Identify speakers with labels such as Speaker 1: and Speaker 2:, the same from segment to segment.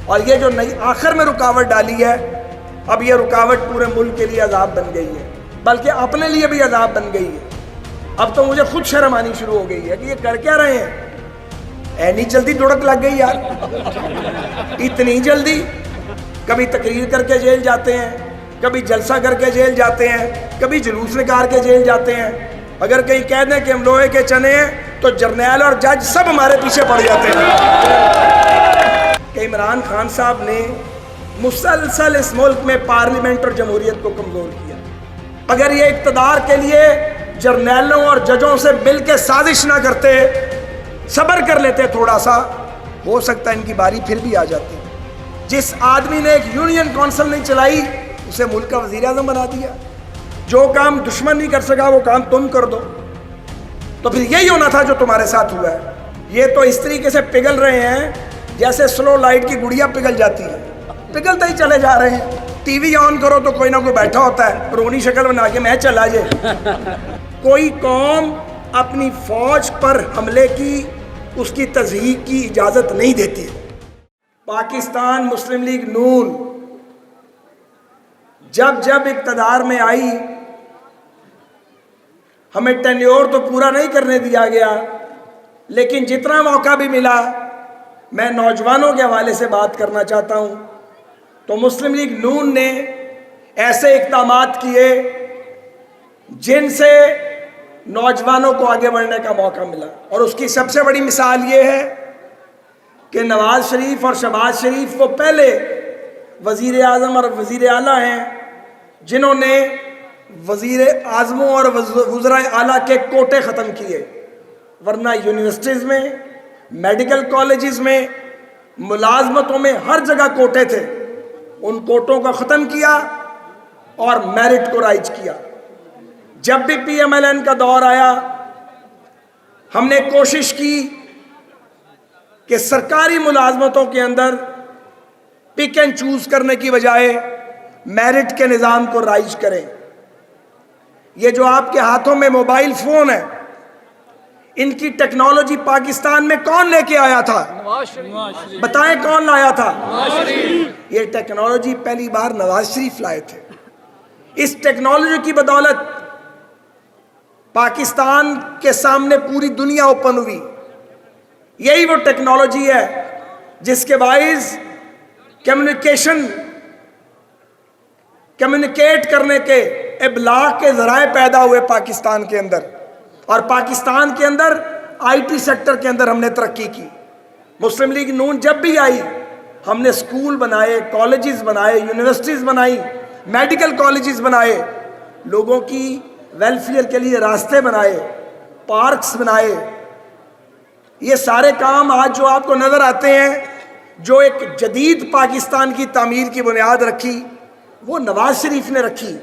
Speaker 1: اور یہ جو نئی آخر میں رکاوٹ ڈالی ہے، اب یہ رکاوٹ پورے ملک کے لیے عذاب بن گئی ہے، بلکہ اپنے لیے بھی عذاب بن گئی ہے۔ اب تو مجھے خود شرم آنی شروع ہو گئی ہے کہ یہ کر کیا رہے ہیں؟ اینی جلدی دڑک لگ گئی یار، اتنی جلدی؟ کبھی تقریر کر کے جیل جاتے ہیں، کبھی جلسہ کر کے جیل جاتے ہیں، کبھی جلوس نکال کے جیل جاتے ہیں۔ اگر کہیں کہہ دیں کہ ہم لوہے کے چنے ہیں تو جرنیل اور جج سب ہمارے پیچھے پڑ جاتے ہیں۔ کہ عمران خان صاحب نے مسلسل اس ملک میں پارلیمنٹ اور جمہوریت کو کمزور کیا۔ اگر یہ اقتدار کے لیے جرنیلوں اور ججوں سے مل کے سازش نہ کرتے، صبر کر لیتے تھوڑا سا، ہو سکتا ہے ان کی باری پھر بھی آ جاتی۔ جس آدمی نے ایک یونین کونسل نہیں چلائی اسے ملک کا وزیر اعظم بنا دیا۔ جو کام دشمن نہیں کر سکا وہ کام تم کر دو، تو پھر یہی ہونا تھا جو تمہارے ساتھ ہوا ہے۔ یہ تو اس طریقے سے پگھل رہے ہیں جیسے سلو لائٹ کی گڑیا پگھل جاتی ہے، پگھلتے ہی چلے جا رہے ہیں۔ ٹی وی آن کرو تو کوئی نہ کوئی بیٹھا ہوتا ہے رونی شکل بنا کے، میں چلا جائے۔ کوئی قوم اپنی فوج پر حملے کی، اس کی تضحیک کی اجازت نہیں دیتی۔ پاکستان مسلم لیگ نون جب اقتدار میں آئی، ہمیں ٹینیور تو پورا نہیں کرنے دیا گیا، لیکن جتنا موقع بھی ملا، میں نوجوانوں کے حوالے سے بات کرنا چاہتا ہوں، تو مسلم لیگ نون نے ایسے اقدامات کیے جن سے نوجوانوں کو آگے بڑھنے کا موقع ملا۔ اور اس کی سب سے بڑی مثال یہ ہے کہ نواز شریف اور شہباز شریف وہ پہلے وزیر اعظم اور وزیر اعلیٰ ہیں جنہوں نے وزیر اعظموں اور وزراء اعلیٰ کے کوٹے ختم کیے، ورنہ یونیورسٹیز میں، میڈیکل کالجز میں، ملازمتوں میں ہر جگہ کوٹے تھے۔ ان کوٹوں کو ختم کیا اور میرٹ کو رائج کیا۔ جب بھی پی ایم ایل این کا دور آیا، ہم نے کوشش کی کہ سرکاری ملازمتوں کے اندر پک اینڈ چوز کرنے کی بجائے میرٹ کے نظام کو رائج کریں۔ یہ جو آپ کے ہاتھوں میں موبائل فون ہے، ان کی ٹیکنالوجی پاکستان میں کون لے کے آیا تھا؟ بتائیں کون لایا تھا؟ یہ ٹیکنالوجی پہلی بار نواز شریف لائے تھے۔ اس ٹیکنالوجی کی بدولت پاکستان کے سامنے پوری دنیا اوپن ہوئی۔ یہی وہ ٹیکنالوجی ہے جس کے باعث کمیونیکیٹ کرنے کے، ابلاغ کے ذرائع پیدا ہوئے پاکستان کے اندر، اور پاکستان کے اندر آئی ٹی سیکٹر کے اندر ہم نے ترقی کی۔ مسلم لیگ نون جب بھی آئی، ہم نے سکول بنائے، کالجز بنائے، یونیورسٹیز بنائی، میڈیکل کالجز بنائے، لوگوں کی ویلفیئر کے لیے راستے بنائے، پارکس بنائے۔ یہ سارے کام آج جو آپ کو نظر آتے ہیں، جو ایک جدید پاکستان کی تعمیر کی بنیاد رکھی، وہ نواز شریف نے رکھی،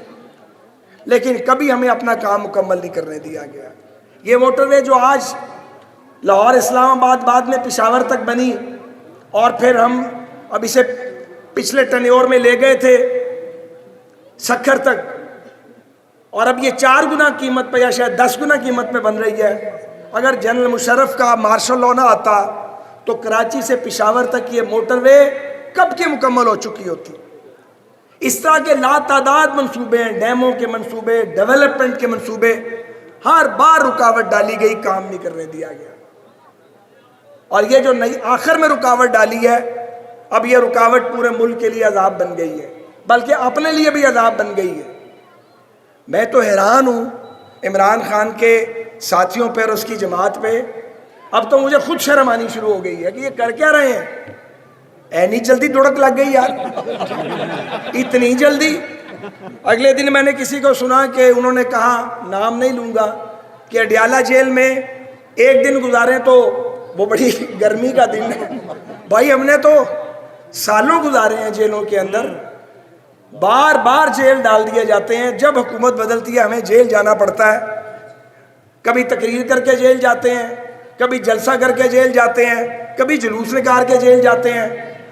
Speaker 1: لیکن کبھی ہمیں اپنا کام مکمل نہیں کرنے دیا گیا۔ یہ موٹر وے جو آج لاہور اسلام آباد، بعد میں پشاور تک بنی، اور پھر ہم اب اسے پچھلے ٹینیور میں لے گئے تھے سکھر تک، اور اب یہ 4 گنا قیمت پہ یا شاید 10 گنا قیمت پہ بن رہی ہے۔ اگر جنرل مشرف کا مارشل لاء نہ آتا تو کراچی سے پشاور تک یہ موٹر وے کب کی مکمل ہو چکی ہوتی۔ اس طرح کے لاتعداد منصوبے ہیں، ڈیموں کے منصوبے، ڈیولپمنٹ کے منصوبے، ہر بار رکاوٹ ڈالی گئی، کام نہیں کرنے دیا گیا۔ اور یہ جو نئی آخر میں رکاوٹ ڈالی ہے، اب یہ رکاوٹ پورے ملک کے لیے عذاب بن گئی ہے، بلکہ اپنے لیے بھی عذاب بن گئی ہے۔ میں تو حیران ہوں عمران خان کے ساتھیوں پہ اور اس کی جماعت پہ۔ اب تو مجھے خود شرم آنی شروع ہو گئی ہے کہ یہ کر کیا رہے ہیں؟ اینی جلدی دڑک لگ گئی یار، اتنی جلدی؟ اگلے دن میں نے کسی کو سنا کہ انہوں نے کہا، نام نہیں لوں گا، کہ اڈیالہ جیل میں ایک دن گزارے تو وہ بڑی گرمی کا دن ہے۔ بھائی ہم نے تو سالوں گزارے ہیں جیلوں کے اندر، بار بار جیل ڈال دیے جاتے ہیں۔ جب حکومت بدلتی ہے ہمیں جیل جانا پڑتا ہے، کبھی تقریر کر کے جیل جاتے ہیں، کبھی جلسہ کر کے جیل جاتے ہیں، کبھی جلوس نکال کے جیل جاتے ہیں۔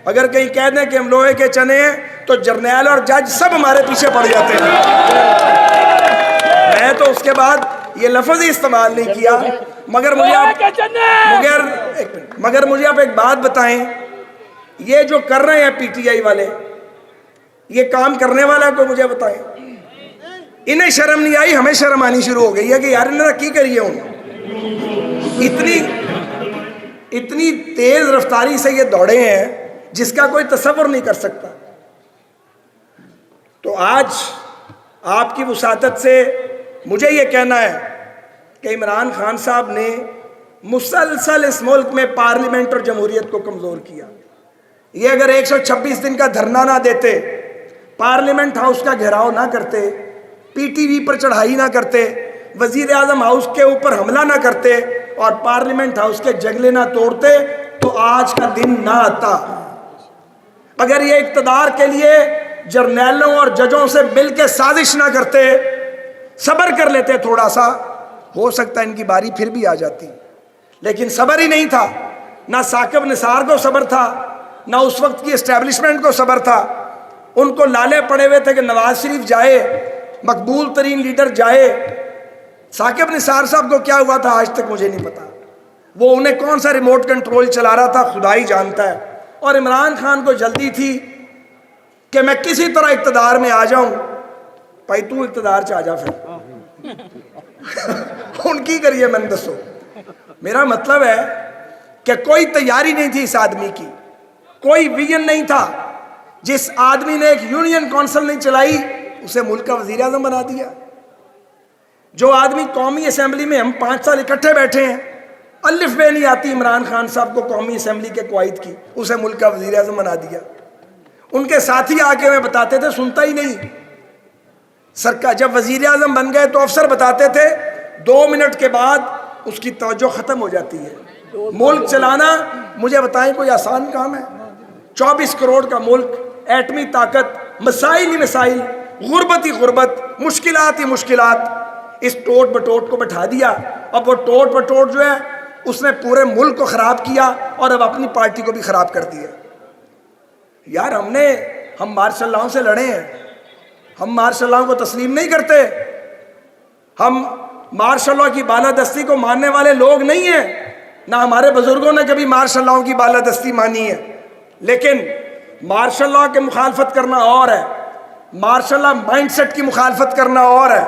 Speaker 1: اگر کہیں کہہ دیں کہ ہم لوہے کے چنے ہیں تو جرنیل اور جج سب ہمارے پیچھے پڑ جاتے ہیں۔ میں تو اس کے بعد یہ لفظ ہی استعمال نہیں کیا، مگر مجھے آپ ایک بات بتائیں، یہ جو کر رہے ہیں پی ٹی آئی والے، یہ کام کرنے والا کوئی مجھے بتائیں؟ انہیں شرم نہیں آئی، ہمیں شرم آنی شروع ہو گئی ہے کہ یار انہیں کی کریے ہوں۔ اتنی تیز رفتاری سے یہ دوڑے ہیں جس کا کوئی تصور نہیں کر سکتا۔ تو آج آپ کی وساطت سے مجھے یہ کہنا ہے کہ عمران خان صاحب نے مسلسل اس ملک میں پارلیمنٹ اور جمہوریت کو کمزور کیا۔ یہ اگر 126 دن کا دھرنا نہ دیتے، پارلیمنٹ ہاؤس کا گھیراؤ نہ کرتے، پی ٹی وی پر چڑھائی نہ کرتے، وزیر اعظم ہاؤس کے اوپر حملہ نہ کرتے اور پارلیمنٹ ہاؤس کے جنگلے نہ توڑتے تو آج کا دن نہ آتا۔ اگر یہ اقتدار کے لیے جرنیلوں اور ججوں سے مل کے سازش نہ کرتے، صبر کر لیتے تھوڑا سا، ہو سکتا ہے ان کی باری پھر بھی آ جاتی۔ لیکن صبر ہی نہیں تھا، نہ ثاقب نثار کو صبر تھا، نہ اس وقت کی اسٹیبلشمنٹ کو صبر تھا۔ ان کو لالے پڑے ہوئے تھے کہ نواز شریف جائے، مقبول ترین لیڈر جائے۔ ثاقب نثار صاحب کو کیا ہوا تھا آج تک مجھے نہیں پتا، وہ انہیں کون سا ریموٹ کنٹرول چلا رہا تھا خدا ہی جانتا ہے۔ اور عمران خان کو جلدی تھی کہ میں کسی طرح اقتدار میں آ جاؤں۔ بھائی تو اقتدار چ آ جا پھر ان کی کریے میں نے دسو۔ میرا مطلب ہے کہ کوئی تیاری نہیں تھی اس آدمی کی، کوئی ویژن نہیں تھا۔ جس آدمی نے ایک یونین کونسل نہیں چلائی اسے ملک کا وزیر اعظم بنا دیا۔ جو آدمی قومی اسمبلی میں ہم 5 سال اکٹھے بیٹھے ہیں، الف بے نہیں آتی عمران خان صاحب کو قومی اسمبلی کے قواعد کی، اسے ملک کا وزیر اعظم بنا دیا۔ ان کے ساتھی آ کے میں بتاتے تھے، سنتا ہی نہیں۔ سرکار جب وزیر اعظم بن گئے تو افسر بتاتے تھے 2 منٹ کے بعد اس کی توجہ ختم ہو جاتی ہے۔ ملک چلانا مجھے بتائیں کوئی آسان کام ہے؟ 24 کروڑ کا ملک، ایٹمی طاقت، مسائل ہی مسائل، غربت ہی غربت، مشکلات ہی مشکلات، اس ٹوٹ بٹوٹ کو بٹھا دیا۔ اب وہ ٹوٹ بٹوٹ جو ہے اس نے پورے ملک کو خراب کیا اور اب اپنی پارٹی کو بھی خراب کر دیا۔ یار ہم مارشل لاؤں سے لڑے ہیں، ہم مارشل لاؤں کو تسلیم نہیں کرتے، ہم مارشل لاء کی بالادستی کو ماننے والے لوگ نہیں ہیں، نہ ہمارے بزرگوں نے کبھی مارشل لاء کی بالادستی مانی ہے۔ لیکن مارشل لاء کے مخالفت کرنا اور ہے، مارشل لاء مائنڈ سیٹ کی مخالفت کرنا اور ہے۔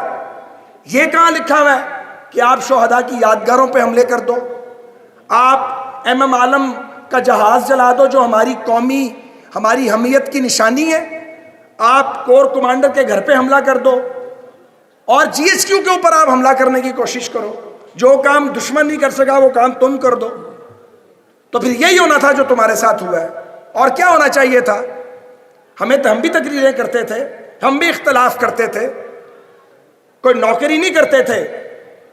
Speaker 1: یہ کہاں لکھا ہوا ہے کہ آپ شہداء کی یادگاروں پہ حملے کر دو، آپ ایم عالم کا جہاز جلا دو جو ہماری حمیت کی نشانی ہے، آپ کور کمانڈر کے گھر پہ حملہ کر دو، اور جی ایچ کیو کے اوپر آپ حملہ کرنے کی کوشش کرو۔ جو کام دشمن نہیں کر سکا وہ کام تم کر دو۔ تو پھر یہی ہونا تھا جو تمہارے ساتھ ہوا ہے۔ اور کیا ہونا چاہیے تھا؟ ہم بھی تقریریں کرتے تھے، ہم بھی اختلاف کرتے تھے، کوئی نوکری نہیں کرتے تھے،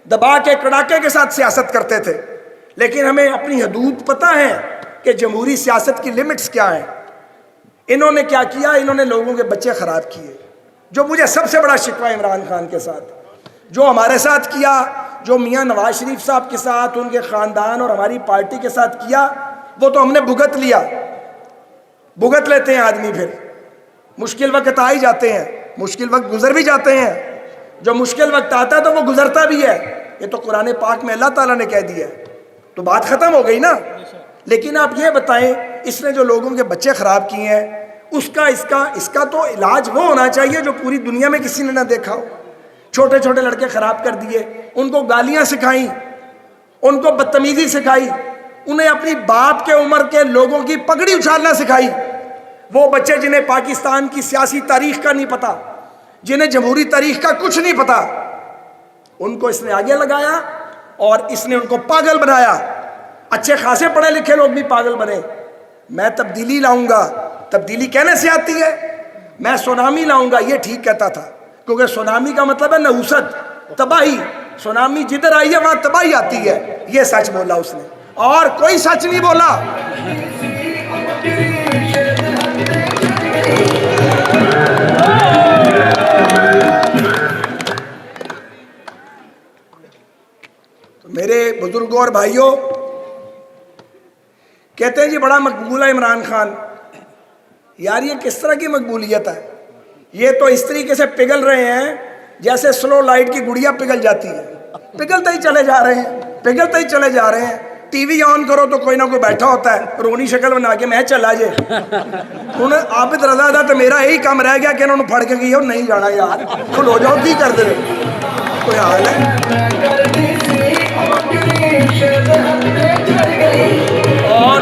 Speaker 1: دبا کے کڑاکے کے ساتھ سیاست کرتے تھے۔ لیکن ہمیں اپنی حدود پتہ ہے کہ جمہوری سیاست کی لیمٹس کیا ہیں۔ انہوں نے کیا کیا؟ انہوں نے لوگوں کے بچے خراب کیے۔ جو مجھے سب سے بڑا شکوہ عمران خان کے ساتھ، جو ہمارے ساتھ کیا، جو میاں نواز شریف صاحب کے ساتھ، ان کے خاندان اور ہماری پارٹی کے ساتھ کیا، وہ تو ہم نے بھگت لیا۔ بھگت لیتے ہیں آدمی، پھر مشکل وقت آ ہی جاتے ہیں، مشکل وقت گزر بھی جاتے ہیں۔ جو مشکل وقت آتا ہے تو وہ گزرتا بھی ہے، یہ تو قرآن پاک میں اللہ تعالیٰ نے کہہ دیا ہے، تو بات ختم ہو گئی نا۔ لیکن آپ یہ بتائیں، اس نے جو لوگوں کے بچے خراب کیے ہیں، اس کا تو علاج وہ ہونا چاہیے جو پوری دنیا میں کسی نے نہ دیکھا ہو۔ چھوٹے چھوٹے لڑکے خراب کر دیے، ان کو گالیاں سکھائیں، ان کو بدتمیزی سکھائی، انہیں اپنی باپ کے عمر کے لوگوں کی پگڑی اچھالنا سکھائی۔ وہ بچے جنہیں پاکستان کی سیاسی تاریخ کا نہیں پتا، جنہیں جمہوری تاریخ کا کچھ نہیں پتا، ان کو اس نے آگے لگایا اور اس نے ان کو پاگل بنایا۔ اچھے خاصے پڑھے لکھے لوگ بھی پاگل بنے۔ میں تبدیلی لاؤں گا، تبدیلی کہنے سے آتی ہے؟ میں سونامی لاؤں گا، یہ ٹھیک کہتا تھا، کیونکہ سونامی کا مطلب ہے نحوست، تباہی۔ سونامی جدھر آئی ہے وہاں تباہی آتی ہے، یہ سچ بولا اس نے، اور کوئی سچ نہیں بولا۔ تو میرے بزرگوں اور بھائیوں، کہتے ہیں جی بڑا مقبول ہے عمران خان۔ یار یہ کس طرح کی مقبولیت ہے؟ یہ تو اس طریقے سے پگھل رہے ہیں جیسے سلو لائٹ کی گڑیا پگھل جاتی ہے، پگھلتے ہی چلے جا رہے ہیں، پگھلتے ہی چلے جا رہے ہیں۔ ٹی وی آن کرو تو کوئی نہ کوئی بیٹھا ہوتا ہے رونی شکل بنا کے میں چلا جائے. انہیں عابد رضا دا تو میرا یہی کام رہ گیا کہ انہوں نے پھڑ کے گئی اور نہیں جانا یار کھلو جاؤ کی کر دے کوئی حال ہے. اور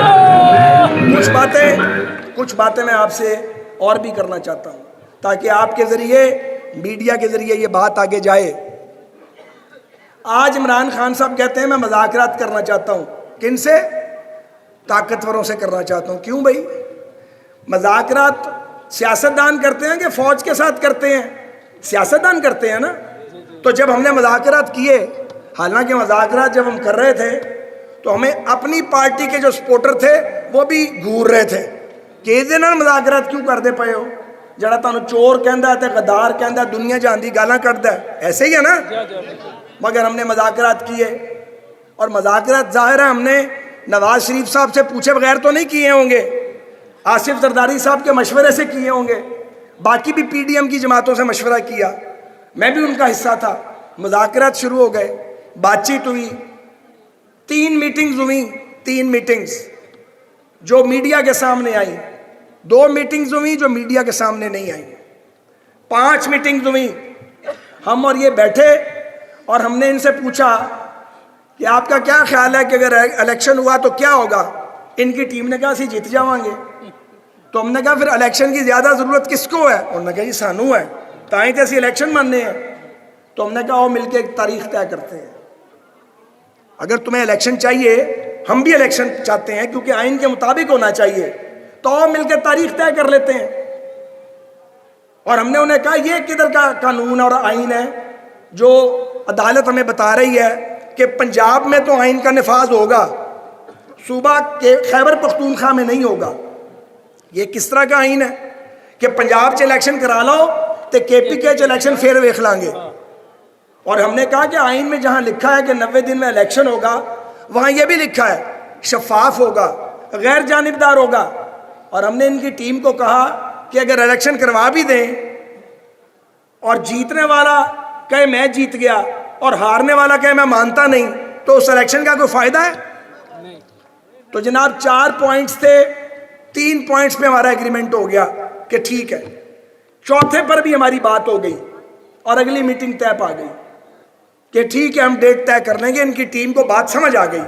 Speaker 1: کچھ باتیں میں آپ سے اور بھی کرنا چاہتا ہوں تاکہ آپ کے ذریعے میڈیا کے ذریعے یہ بات آگے جائے. آج عمران خان صاحب کہتے ہیں میں مذاکرات کرنا چاہتا ہوں. کن سے؟ طاقتوروں سے کرنا چاہتا ہوں. کیوں بھائی؟ مذاکرات سیاستدان کرتے ہیں کہ فوج کے ساتھ کرتے ہیں؟ سیاستدان کرتے ہیں نا. تو جب ہم نے مذاکرات کیے، حالانکہ مذاکرات جب ہم کر رہے تھے تو ہمیں اپنی پارٹی کے جو سپورٹر تھے وہ بھی گھور رہے تھے کہ یہ دن مذاکرات کیوں کرتے پئے ہو، جڑا تانوں چور کہندا ہے تے غدار کہندا ہے دنیا جہان دی گالاں کڈدا ہے، ایسے ہی ہے نا. مگر ہم نے مذاکرات کیے، اور مذاکرات ظاہر ہے ہم نے نواز شریف صاحب سے پوچھے بغیر تو نہیں کیے ہوں گے، آصف زرداری صاحب کے مشورے سے کیے ہوں گے، باقی بھی پی ڈی ایم کی جماعتوں سے مشورہ کیا، میں بھی ان کا حصہ تھا. مذاکرات شروع ہو گئے، بات چیت ہوئی، 3 میٹنگز ہوئیں، 3 میٹنگز جو میڈیا کے سامنے آئیں، 2 میٹنگز ہوئیں جو میڈیا کے سامنے نہیں آئیں، 5 میٹنگز ہوئیں. ہم اور یہ بیٹھے اور ہم نے ان سے پوچھا کہ آپ کا کیا خیال ہے کہ اگر الیکشن ہوا تو کیا ہوگا؟ ان کی ٹیم نے کہا اسی جیت جاؤں گے. تو ہم نے کہا پھر الیکشن کی زیادہ ضرورت کس کو ہے؟ انہوں نے کہا جی سانو ہے، تائیں تے اسی الیکشن ماننے ہیں. تو ہم نے کہا وہ مل کے ایک تاریخ طے کرتے ہیں. اگر تمہیں الیکشن چاہیے، ہم بھی الیکشن چاہتے ہیں کیونکہ آئین کے مطابق ہونا چاہیے، تو وہ مل کے تاریخ طے کر لیتے ہیں. اور ہم نے انہیں کہا یہ کدھر کا قانون اور آئین ہے جو عدالت ہمیں بتا رہی ہے کہ پنجاب میں تو آئین کا نفاذ ہوگا، صوبہ کے خیبر پختونخوا میں نہیں ہوگا. یہ کس طرح کا آئین ہے کہ پنجاب چ الیکشن کرا لو تو کے پی کے چ الیکشن پھر ویکھ لیں گے. اور ہم نے کہا کہ آئین میں جہاں لکھا ہے کہ 90 دن میں الیکشن ہوگا، وہاں یہ بھی لکھا ہے شفاف ہوگا، غیر جانبدار ہوگا. اور ہم نے ان کی ٹیم کو کہا کہ اگر الیکشن کروا بھی دیں اور جیتنے والا کہے میں جیت گیا اور ہارنے والا کہے میں مانتا نہیں، تو اس الیکشن کا کوئی فائدہ ہے؟ تو جناب 4 پوائنٹس تھے، 3 پوائنٹس پہ ہمارا ایگریمنٹ ہو گیا کہ ٹھیک ہے. چوتھے پر بھی ہماری بات ہو گئی اور اگلی میٹنگ طے پا گئی کہ ٹھیک ہے ہم ڈیٹ طے کر لیں گے. ان کی ٹیم کو بات سمجھ آ گئی.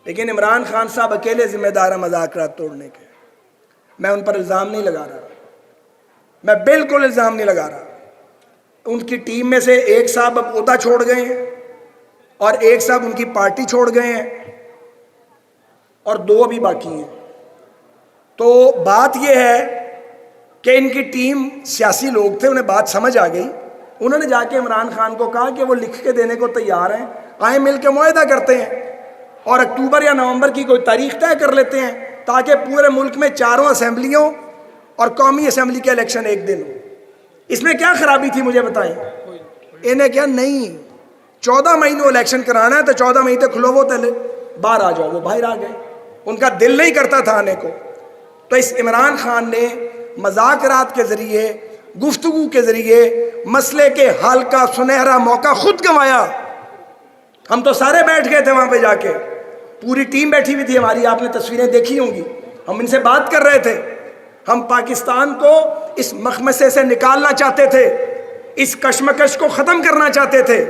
Speaker 1: لیکن عمران خان صاحب اکیلے ذمہ دار ہیں مذاکرات توڑنے کے. میں ان پر الزام نہیں لگا رہا، میں بالکل الزام نہیں لگا رہا. ان کی ٹیم میں سے ایک صاحب اب عہدہ چھوڑ گئے ہیں اور ایک صاحب ان کی پارٹی چھوڑ گئے ہیں اور 2 ابھی باقی ہیں. تو بات یہ ہے کہ ان کی ٹیم سیاسی لوگ تھے، انہیں بات سمجھ آ گئی. انہوں نے جا کے عمران خان کو کہا کہ وہ لکھ کے دینے کو تیار ہیں، آئیں مل کے معاہدہ کرتے ہیں اور اکتوبر یا نومبر کی کوئی تاریخ طے کر لیتے ہیں تاکہ پورے ملک میں 4 اسمبلیوں اور قومی اسمبلی کے الیکشن ایک دن ہو. اس میں کیا خرابی تھی مجھے بتائیں؟ انہیں کیا نہیں، 14 مئی کو الیکشن کرانا ہے تو 14 مئی تک کھلو وہ تلے باہر آ جاؤ. وہ باہر آ گئے، ان کا دل نہیں کرتا تھا آنے کو. تو اس عمران خان نے مذاکرات کے ذریعے، گفتگو کے ذریعے مسئلے کے حل کا سنہرا موقع خود گنوایا. ہم تو سارے بیٹھ گئے تھے وہاں پہ جا کے، پوری ٹیم بیٹھی ہوئی تھی ہماری، آپ نے تصویریں دیکھی ہوں گی. ہم ان سے بات کر رہے تھے، ہم پاکستان کو اس مخمصے سے نکالنا چاہتے تھے، اس کشمکش کو ختم کرنا چاہتے تھے.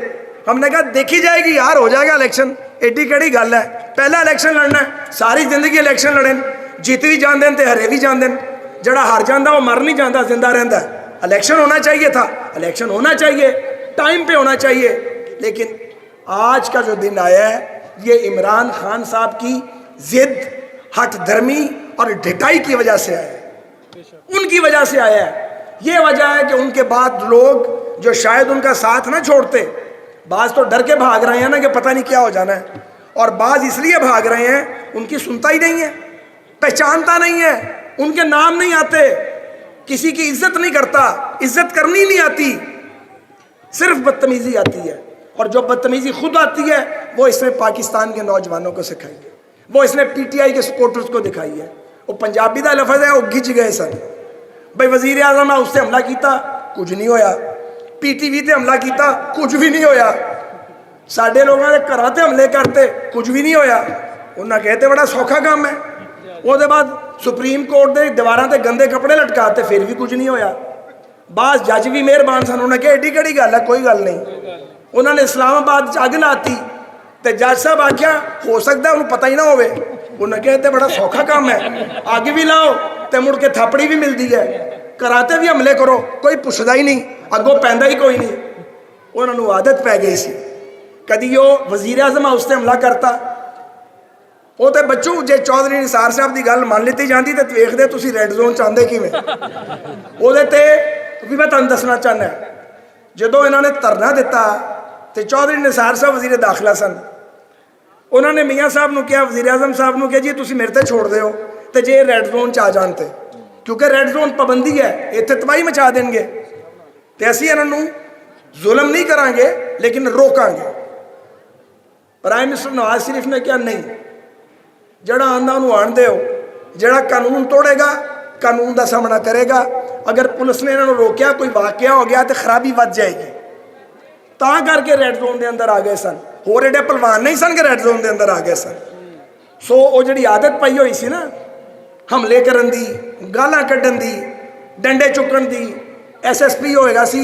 Speaker 1: ہم نے کہا دیکھی جائے گی یار، ہو جائے گا الیکشن، ایڈی کیڑی گل ہے، پہلا الیکشن لڑنا ہے، ساری زندگی الیکشن لڑیں، جیت بھی جان دین تے ہرے بھی جان دین، جڑا ہار جاندہ وہ مر نہیں جاندہ، زندہ رہندہ ہے. الیکشن ہونا چاہیے تھا، الیکشن ہونا چاہیے، ٹائم پہ ہونا چاہیے. لیکن آج کا جو دن آیا ہے یہ عمران خان صاحب کی ضد، ہٹ دھرمی اور ڈھٹائی کی وجہ سے آیا ہے، ان کی وجہ سے آیا ہے. یہ وجہ ہے کہ ان کے بعد لوگ جو شاید ان کا ساتھ نہ چھوڑتے، بعض تو ڈر کے بھاگ رہے ہیں نا کہ پتہ نہیں کیا ہو جانا ہے، اور بعض اس لیے بھاگ رہے ہیں ان کی سنتا ہی نہیں ہے، پہچانتا نہیں ہے، ان کے نام نہیں آتے، کسی کی عزت نہیں کرتا، عزت کرنی نہیں آتی، صرف بدتمیزی آتی ہے. اور جو بدتمیزی خود آتی ہے وہ اس نے پاکستان کے نوجوانوں کو سکھائی ہے، وہ اس نے پی ٹی آئی کے سپورٹرز کو دکھائی ہے. وہ پنجابی دا لفظ ہے، وہ گھج گئے سن. بھائی وزیر اعظم اس سے حملہ کیتا، کچھ نہیں ہویا. پی ٹی وی تے حملہ کیتا، کچھ بھی نہیں ہویا. ਸਾਡੇ ਲੋਕਾਂ ਦੇ ਘਰਾਂ ਤੇ ਹਮਲੇ ਕਰਤੇ, ਕੁਝ ਵੀ ਨਹੀਂ ਹੋਇਆ। ਉਹਨਾਂ ਕਹਿੰਦੇ ਬੜਾ ਸੌਖਾ ਕੰਮ ਹੈ। ਉਹਦੇ ਬਾਅਦ ਸੁਪਰੀਮ ਕੋਰਟ ਦੇ ਦੀਵਾਰਾਂ ਤੇ ਗੰਦੇ ਕੱਪੜੇ ਲਟਕਾਤੇ, ਫਿਰ ਵੀ ਕੁਝ ਨਹੀਂ ਹੋਇਆ। ਬਾਅਦ ਜੱਜ ਵੀ ਮਿਹਰਬਾਨ ਸਨ, ਉਹਨਾਂ ਕਿਹਾ ਏਡੀ ਕਿਹੜੀ ਗੱਲ ਹੈ, ਕੋਈ ਗੱਲ ਨਹੀਂ। ਉਹਨਾਂ ਨੇ ਇਸਲਾਮਾਬਾਦ 'ਚ ਅੱਗ ਲਾਤੀ ਤੇ ਜੱਜ ਸਾਹਿਬ ਆਖਿਆ ਹੋ ਸਕਦਾ ਉਹਨੂੰ ਪਤਾ ਹੀ ਨਾ ਹੋਵੇ। ਉਹਨਾਂ ਕਿਹਾ ਤੇ ਬੜਾ ਸੌਖਾ ਕੰਮ ਹੈ, ਅੱਗ ਵੀ ਲਾਓ ਤੇ ਮੁੜ ਕੇ ਥਾਪੜੀ ਵੀ ਮਿਲਦੀ ਹੈ, ਘਰਾਂ ਤੇ ਵੀ ਹਮਲੇ ਕਰੋ, ਕੋਈ ਪੁੱਛਦਾ ਹੀ ਨਹੀਂ, ਅੱਗੋਂ ਪੈਂਦਾ ਹੀ ਕੋਈ ਨਹੀਂ। ਉਹਨਾਂ ਨੂੰ ਆਦਤ ਪੈ ਗਈ ਸੀ। ਕਦੀ ਉਹ ਵਜ਼ੀਰ ਆਜ਼ਮ ਹਾਊਸ ਤੇ ਹਮਲਾ ਕਰਤਾ, ਉਹ ਤੇ ਬੱਚੂ ਜੇ ਚੌਧਰੀ ਨਿਸਾਰ ਸਾਹਿਬ ਦੀ ਗੱਲ ਮੰਨ ਲਿੱਤੀ ਜਾਂਦੀ ਤੇ ਵੇਖਦੇ ਤੁਸੀਂ ਰੈੱਡ ਜ਼ੋਨ 'ਚ ਆਉਂਦੇ ਕਿਵੇਂ। ਉਹਦੇ ਤੇ ਵੀ ਮੈਂ ਤੁਹਾਨੂੰ ਦੱਸਣਾ ਚਾਹੁੰਦਾ, ਜਦੋਂ ਇਹਨਾਂ ਨੇ ਧਰਨਾ ਦਿੱਤਾ ਤੇ ਚੌਧਰੀ ਨਿਸਾਰ ਸਾਹਿਬ ਵਜ਼ੀਰ ਦਾਖਲਾ ਸਨ। ਉਹਨਾਂ ਨੇ ਮੀਆਂ ਸਾਹਿਬ ਨੂੰ ਕਿਹਾ, ਵਜ਼ੀਰ ਆਜ਼ਮ ਸਾਹਿਬ ਨੂੰ ਕਿਹਾ ਜੀ ਤੁਸੀਂ ਮੇਰੇ ਤੇ ਛੋੜ ਦਿਓ ਤੇ ਜੇ ਰੈੱਡ ਜ਼ੋਨ 'ਚ ਆ ਜਾਣ ਤੇ, ਕਿਉਂਕਿ ਰੈੱਡ ਜ਼ੋਨ ਪਾਬੰਦੀ ਹੈ, ਇੱਥੇ ਤਬਾਹੀ ਮਚਾ ਦੇਣਗੇ ਤੇ ਅਸੀਂ ਇਹਨਾਂ ਨੂੰ ਜ਼ੁਲਮ ਨਹੀਂ ਕਰਾਂਗੇ ਲੇਕਿਨ ਰੋਕਾਂਗੇ। ਪ੍ਰਾਈਮ ਮਿਨਿਸਟਰ ਨਵਾਜ਼ ਸ਼ਰੀਫ ਨੇ ਕਿਹਾ ਨਹੀਂ, ਜਿਹੜਾ ਆਂਦਾ ਉਹਨੂੰ ਆਣ ਦਿਓ, ਜਿਹੜਾ ਕਾਨੂੰਨ ਤੋੜੇਗਾ ਕਾਨੂੰਨ ਦਾ ਸਾਹਮਣਾ ਕਰੇਗਾ। ਅਗਰ ਪੁਲਿਸ ਨੇ ਇਹਨਾਂ ਨੂੰ ਰੋਕਿਆ, ਕੋਈ ਵਾਕਿਆ ਹੋ ਗਿਆ ਤੇ ਖਰਾਬੀ ਵੱਧ ਜਾਏਗੀ। ਤਾਂ ਕਰਕੇ ਰੈੱਡ ਜ਼ੋਨ ਦੇ ਅੰਦਰ ਆ ਗਏ ਸਨ, ਹੋਰ ਏਡੇ ਪਹਿਲਵਾਨ ਨਹੀਂ ਸਨ ਕਿ ਰੈੱਡ ਜ਼ੋਨ ਦੇ ਅੰਦਰ ਆ ਗਏ ਸਨ। ਸੋ ਉਹ ਜਿਹੜੀ ਆਦਤ ਪਈ ਹੋਈ ਸੀ ਨਾ ਹਮਲੇ ਕਰਨ ਦੀ, ਗਾਲਾਂ ਕੱਢਣ ਦੀ, ਡੰਡੇ ਚੁੱਕਣ ਦੀ। SSP ਹੋਏਗਾ ਸੀ